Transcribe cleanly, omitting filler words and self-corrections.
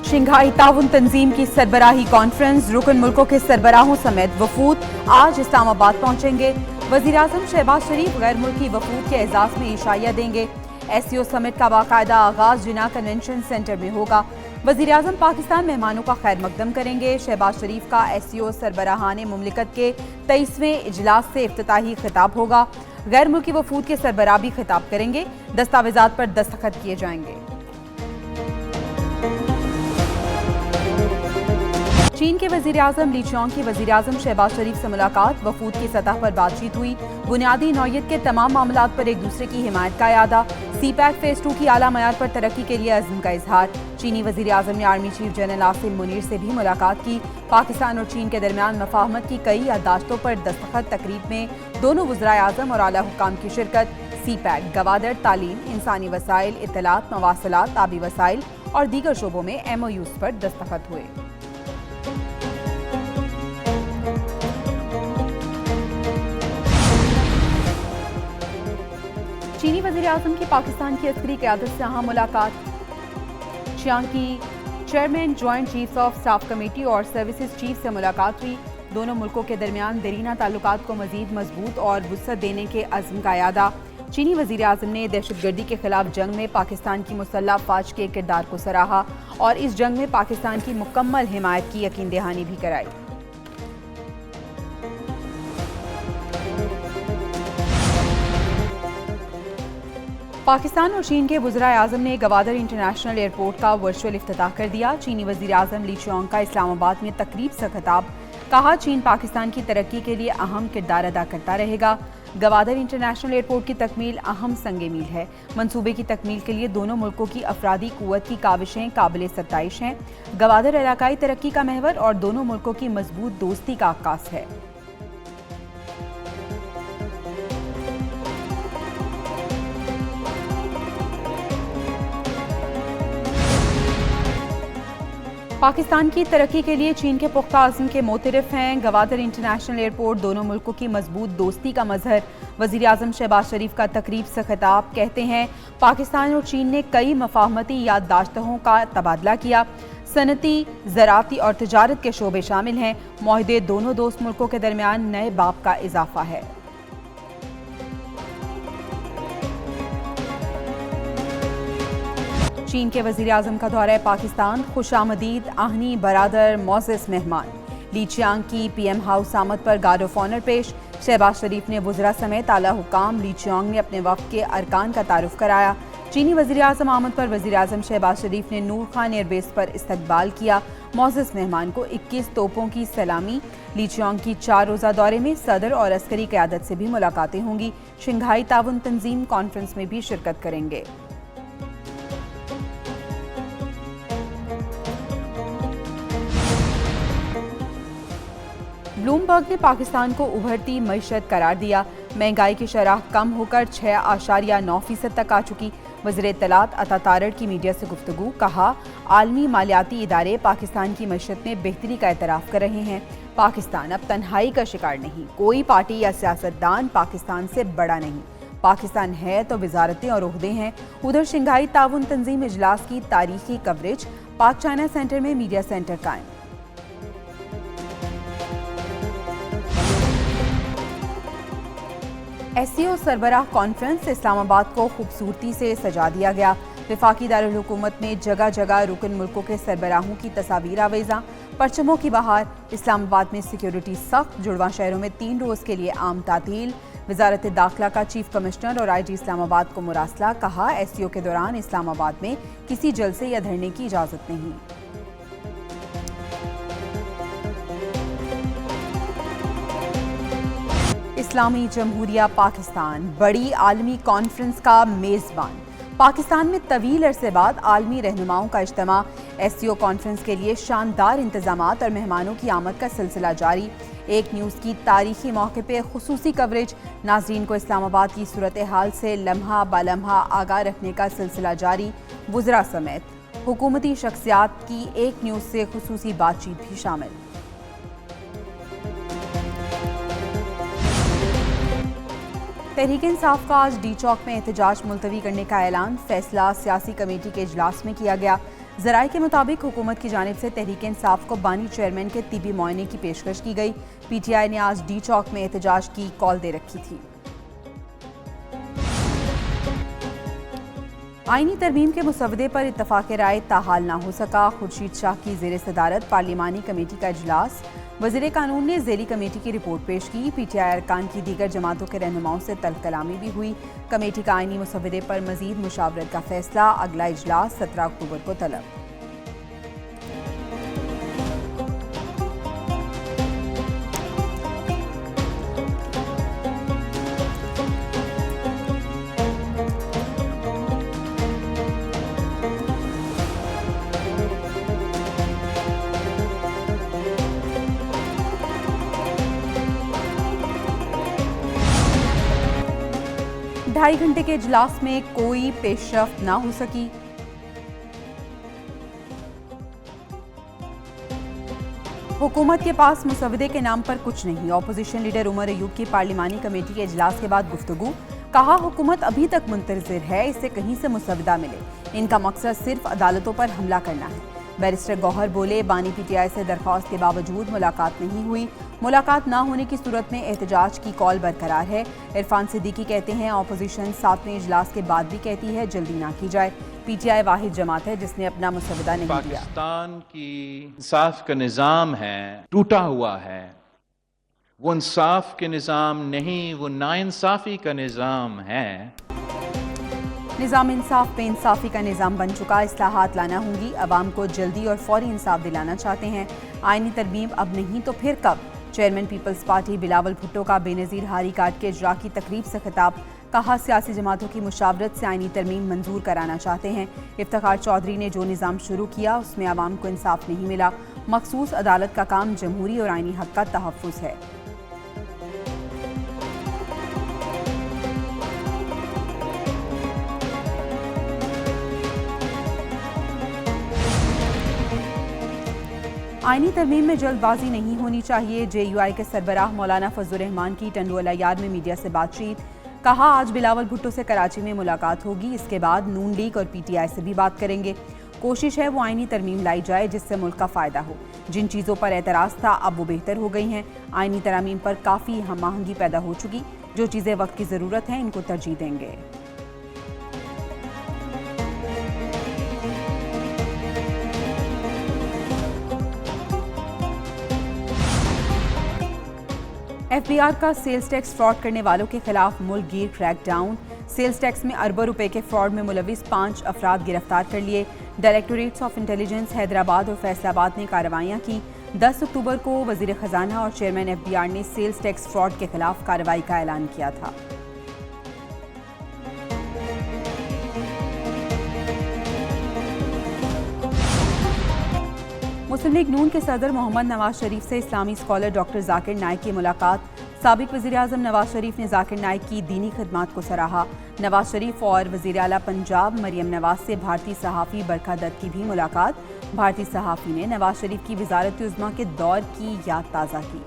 Shanghai ताउन तंजीम की सरबराही conference, रुकन मुल्कों के सरबराहों समेत वफूद आज इस्लामाबाद पहुंचेंगे। वज़ीर-ए-आज़म शहबाज शरीफ गैर मुल्की वफूद के एजाज़ में इशाया देंगे। SCO समिट का बाकायदा आगाज जिना कन्वेंशन सेंटर में होगा। वज़ीर-ए-आज़म पाकिस्तान मेहमानों का खैर मकदम करेंगे। शहबाज शरीफ का SCO सरबराहान मुमलिकत के 23वें इजलास से इफ्तिताही खिताब होगा। गैर मुल्की वफूद के सरबराह भी खिताब करेंगे। दस्तावेजात पर दस्तखत किए जाएंगे। चीन के वज़ीर-ए-आज़म ली चियांग की वज़ीर-ए-आज़म शहबाज शरीफ से मुलाकात, वफूद की सतह पर बातचीत हुई। बुनियादी नौइयत के तमाम मामलात पर एक दूसरे की हिमायत का इरादा। CPEC फेज़ 2 की आला मयार पर तरक्की के लिए अज़्म का इजहार। चीनी वज़ीर-ए-आज़म ने army chief general Asim Munir से भी मुलाकात की। पाकिस्तान और चीन के दरमियान मफाहमत की कई याददाश्तों पर दस्तखत। तकरीब में दोनों वज़राए-आज़म और आला हुक्काम की शिरकत। CPEC, गवादर, तालीम, इंसानी वसाइल, इत्तलात, मवासलात, आबी वसाइल और दीगर शोबों में MOUs पर दस्तखत हुए। चीनी वज़ीर-ए-आज़म की पाकिस्तान की अस्करी क़यादत से अहम मुलाकात। चियांग की chairman joint chiefs of staff committee और सर्विसेज चीफ से मुलाकात हुई। दोनों मुल्कों के दरमियान दरीना ताल्लुकात को मज़ीद मजबूत और वुसअत देने के अज़्म का इरादा। चीनी वज़ीर-ए-आज़म ने दहशतगर्दी के खिलाफ जंग में पाकिस्तान की मुसल्लह फ़ौज के किरदार को सराहा और इस जंग में पाकिस्तान की मुकम्मल हिमायत की यकीन दहानी भी कराई। पाकिस्तान और चीन के वज़ीर-ए-आज़म ने गवादर इंटरनेशनल एयरपोर्ट का वर्चुअल इफ्तिताह कर दिया। चीनी वज़ीर-ए-आज़म ली चियांग का इस्लामाबाद में तकरीब से खिताब, कहा चीन पाकिस्तान की तरक्की के लिए अहम किरदार अदा करता रहेगा। गवादर इंटरनेशनल एयरपोर्ट की तकमील अहम संगे मील है। मंसूबे की तकमील के लिए दोनों मुल्कों की अफरादी कुव्वत की काविशें काबिल सत्ताइश हैं। गवादर इलाकाई तरक्की का महवर और दोनों मुल्कों की मजबूत दोस्ती का आकाश है। पाकिस्तान की तरक्की के लिए चीन के पुख्ता अज़्म के मोतरफ हैं। गवादर इंटरनेशनल एयरपोर्ट दोनों मुल्कों की मजबूत दोस्ती का मजहर। वज़ीर-ए-आज़म शहबाज शरीफ का तकरीब से खिताब, कहते हैं पाकिस्तान और चीन ने कई मफाहमती याददाश्तों का तबादला किया। सनती, ज़राअती और तिजारत के शोबे शामिल हैं। मुआहदे दोनों दोस्त मुल्कों के दरमियान नए बाब का इजाफा है। चीन के वज़ीर-ए-आज़म का दौरा पाकिस्तान, खुशामदीद आहनी बरादर मोअज़्ज़ज़ मेहमान। ली चियांग की PM हाउस आमद पर गार्ड ऑफ ऑनर पेश। शहबाज शरीफ ने वज़रा समेत आला हुक्काम। ली चियांग ने अपने वफ़द के अरकान का तारुफ कराया। चीनी वज़ीर-ए-आज़म आमद पर वज़ीर-ए-आज़म शहबाज शरीफ ने नूर खान एयरबेस पर इस्तकबाल किया। मोअज़्ज़ज़ मेहमान को 21 तोपों की सलामी। ली चियांग की 4 रोज़ा दौरे में सदर और अस्करी क़यादत से भी मुलाकातें होंगी। शंघाई ताउन तंजीम कॉन्फ्रेंस में भी शिरकत करेंगे। ब्लूमबर्ग ने पाकिस्तान को उभरती मईशत करार दिया। महंगाई की शरह कम होकर 6.9% तक आ चुकी। वज़ीर इत्तलात अता तारड़ की मीडिया से गुफ्तगू, कहा आलमी मालियाती इदारे पाकिस्तान की मईशत में बेहतरी का एतराफ़ कर रहे हैं। पाकिस्तान अब तन्हाई का शिकार नहीं, कोई पार्टी या सियासतदान पाकिस्तान से बड़ा नहीं। पाकिस्तान है तो वजारतें और ओहदे हैं। उधर शंघाई ताउन तंजीम इजलास की तारीखी कवरेज, पाक चाइना सेंटर में मीडिया सेंटर कायम। SCO सरबराह कॉन्फ्रेंस इस्लामाबाद को खूबसूरती से सजा दिया गया। वफाकी दारुल हुकूमत में जगह जगह रुकन मुल्कों के सरबराहों की तस्वीर आवेज़ा, परचमों की बहार। इस्लामाबाद में सिक्योरिटी सख्त, जुड़वा शहरों में 3 रोज़ के लिए आम तातील। वज़ारत दाखिला का चीफ कमिश्नर और IG इस्लामाबाद को मुरासला, कहा SCO के दौरान इस्लामाबाद में किसी जलसे या धरने की इजाज़त नहीं। इस्लामी जमहूरिया पाकिस्तान बड़ी आलमी कॉन्फ्रेंस का मेज़बान। पाकिस्तान में तवील अरसे बाद आलमी रहनुमाओं का इज्तिमा। SCO कॉन्फ्रेंस के लिए शानदार इंतजामात और मेहमानों की आमद का सिलसिला जारी। एक न्यूज़ की तारीखी मौके पर खुसूसी कवरेज। नाज़रीन को इस्लामाबाद की सूरत हाल से लम्हा बालम्हा आगाह रखने का सिलसिला जारी। वुज़रा समेत हुकूमती शख्सियात की एक न्यूज़ से खुसूसी बातचीत भी शामिल। तहरीक इंसाफ का आज डी चौक में एहतजाज मुलतवी करने का ऐलान। फैसला सियासी कमेटी के इजलास में किया गया। ذرائع کے مطابق حکومت کی جانب سے تحریک انصاف کو بانی چیئرمین کے طبی معائنے کی پیشکش کی گئی۔ پی ٹی آئی نے آج ڈی چوک میں احتجاج کی کال دے رکھی تھی۔ آئینی ترمیم کے مسودے پر اتفاق رائے تاحال نہ ہو سکا۔ خورشید شاہ کی زیر صدارت پارلیمانی کمیٹی کا اجلاس، وزیر قانون نے ذیلی کمیٹی کی رپورٹ پیش کی۔ پی ٹی آئی ارکان کی دیگر جماعتوں کے رہنماؤں سے تلخ کلامی بھی ہوئی۔ کمیٹی کا آئینی مسودے پر مزید مشاورت کا فیصلہ، اگلا اجلاس 17 اکتوبر کو طلب۔ 2.5 گھنٹے کے اجلاس میں کوئی پیش رفت نہ ہو سکی۔ حکومت کے پاس مسودے کے نام پر کچھ نہیں، اپوزیشن لیڈر عمر ایوب کی پارلیمانی کمیٹی کے اجلاس کے بعد گفتگو۔ کہا حکومت ابھی تک منتظر ہے اسے کہیں سے مسودہ ملے، ان کا مقصد صرف عدالتوں پر حملہ کرنا ہے۔ بیرسٹر گوہر بولے، بانی پی ٹی آئی سے درخواست کے باوجود ملاقات نہیں ہوئی، ملاقات نہ ہونے کی صورت میں احتجاج کی کال برقرار ہے۔ عرفان صدیقی کہتے ہیں اپوزیشن 7ویں اجلاس کے بعد بھی کہتی ہے جلدی نہ کی جائے۔ پی ٹی آئی واحد جماعت ہے جس نے اپنا مسودہ نہیں دیا۔ پاکستان کی انصاف کا نظام ہے ٹوٹا ہوا ہے، وہ انصاف کے نظام نہیں، وہ ناانصافی کا نظام ہے۔ نظام انصاف بے انصافی کا نظام بن چکا، اصلاحات لانا ہوں گی، عوام کو جلدی اور فوری انصاف دلانا چاہتے ہیں۔ آئینی ترمیم اب نہیں تو پھر کب؟ چیئرمین پیپلز پارٹی بلاول بھٹو کا بے نظیر ہاری کارڈ کے اجرا کی تقریب سے خطاب۔ کہا سیاسی جماعتوں کی مشاورت سے آئینی ترمیم منظور کرانا چاہتے ہیں۔ افتخار چودھری نے جو نظام شروع کیا اس میں عوام کو انصاف نہیں ملا۔ مخصوص عدالت کا کام جمہوری اور آئینی حق کا تحفظ ہے۔ آئینی ترمیم میں جلد بازی نہیں ہونی چاہیے۔ جے یو آئی کے سربراہ مولانا فضل الرحمان کی ٹنڈو الیار میں میڈیا سے بات چیت۔ کہا آج بلاول بھٹو سے کراچی میں ملاقات ہوگی، اس کے بعد نون لیگ اور پی ٹی آئی سے بھی بات کریں گے۔ کوشش ہے وہ آئینی ترمیم لائی جائے جس سے ملک کا فائدہ ہو۔ جن چیزوں پر اعتراض تھا اب وہ بہتر ہو گئی ہیں۔ آئینی ترامیم پر کافی ہم آہنگی پیدا ہو چکی، جو چیزیں وقت کی ضرورت ہیں ان کو ترجیح دیں گے۔ ایف بی آر کا سیلز ٹیکس فراڈ کرنے والوں کے خلاف ملک گیر کریک ڈاؤن۔ سیلز ٹیکس میں اربوں روپے کے فراڈ میں ملوث 5 افراد گرفتار کر لیے۔ ڈائریکٹوریٹس آف انٹیلیجنس حیدرآباد اور فیصل آباد نے کارروائیاں کی۔ 10 اکتوبر کو وزیر خزانہ اور چیئرمین ایف بی آر نے سیلز ٹیکس فراڈ کے خلاف کارروائی کا اعلان کیا تھا۔ مسلم لیگ نون کے صدر محمد نواز شریف سے اسلامی اسکالر ڈاکٹر ذاکر نائک کی ملاقات۔ سابق وزیر اعظم نواز شریف نے ذاکر نائک کی دینی خدمات کو سراہا۔ نواز شریف اور وزیر اعلیٰ پنجاب مریم نواز سے بھارتی صحافی برکھا دت کی بھی ملاقات۔ بھارتی صحافی نے نواز شریف کی وزارت عظمیٰ کے دور کی یاد تازہ کی۔